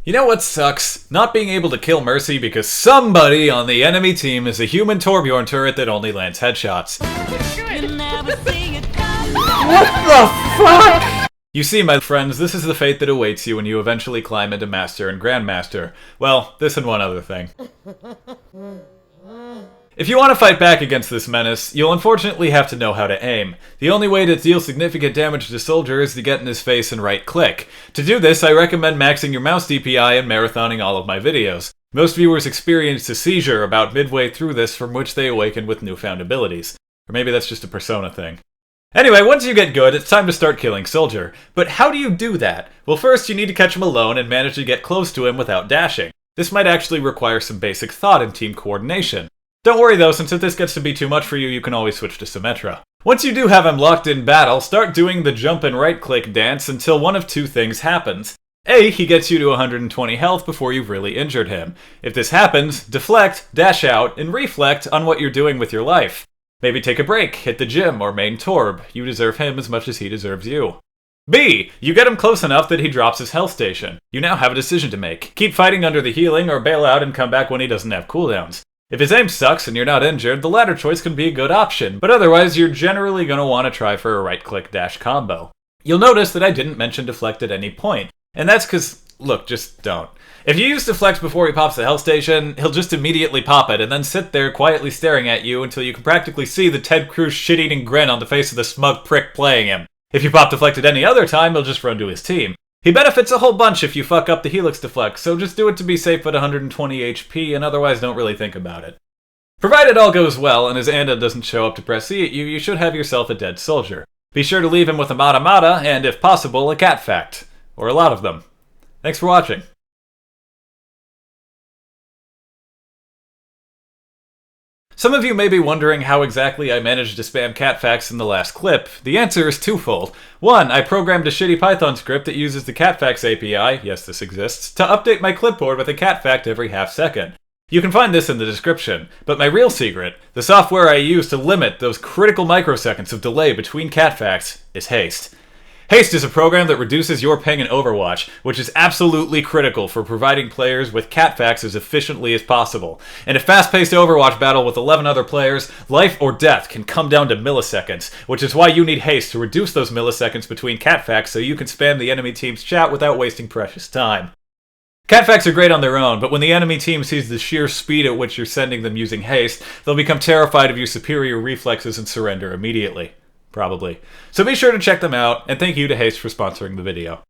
You know what sucks? Not being able to kill Mercy because somebody on the enemy team is a human Torbjorn turret that only lands headshots. What the fuck? You see, my friends, this is the fate that awaits you when you eventually climb into Master and Grandmaster. Well, this and one other thing. If you want to fight back against this menace, you'll unfortunately have to know how to aim. The only way to deal significant damage to Soldier is to get in his face and right-click. To do this, I recommend maxing your mouse DPI and marathoning all of my videos. Most viewers experience a seizure about midway through this from which they awaken with newfound abilities. Or maybe that's just a Persona thing. Anyway, once you get good, it's time to start killing Soldier. But how do you do that? Well, first you need to catch him alone and manage to get close to him without dashing. This might actually require some basic thought and team coordination. Don't worry though, since if this gets to be too much for you, you can always switch to Symmetra. Once you do have him locked in battle, start doing the jump and right-click dance until one of two things happens. A, he gets you to 120 health before you've really injured him. If this happens, deflect, dash out, and reflect on what you're doing with your life. Maybe take a break, hit the gym, or main Torb. You deserve him as much as he deserves you. B, you get him close enough that he drops his health station. You now have a decision to make. Keep fighting under the healing, or bail out and come back when he doesn't have cooldowns. If his aim sucks and you're not injured, the latter choice can be a good option, but otherwise you're generally going to want to try for a right-click dash combo. You'll notice that I didn't mention deflect at any point, and that's because, look, just don't. If you use deflect before he pops the health station, he'll just immediately pop it and then sit there quietly staring at you until you can practically see the Ted Cruz shit-eating grin on the face of the smug prick playing him. If you pop deflect at any other time, he'll just run to his team. He benefits a whole bunch if you fuck up the Helix deflect, so just do it to be safe at 120 HP and otherwise don't really think about it. Provided all goes well and his Anda doesn't show up to press C at you, you should have yourself a dead soldier. Be sure to leave him with a Mata Mata and, if possible, a cat fact. Or a lot of them. Thanks for watching. Some of you may be wondering how exactly I managed to spam cat facts in the last clip. The answer is twofold. One, I programmed a shitty Python script that uses the catfacts API, yes this exists, to update my clipboard with a cat fact every half second. You can find this in the description, but my real secret, the software I use to limit those critical microseconds of delay between cat facts, is Haste. Haste is a program that reduces your ping in Overwatch, which is absolutely critical for providing players with catfacts as efficiently as possible. In a fast-paced Overwatch battle with 11 other players, life or death can come down to milliseconds, which is why you need Haste to reduce those milliseconds between catfacts so you can spam the enemy team's chat without wasting precious time. Catfacts are great on their own, but when the enemy team sees the sheer speed at which you're sending them using Haste, they'll become terrified of your superior reflexes and surrender immediately. Probably. So be sure to check them out, and thank you to Haste for sponsoring the video.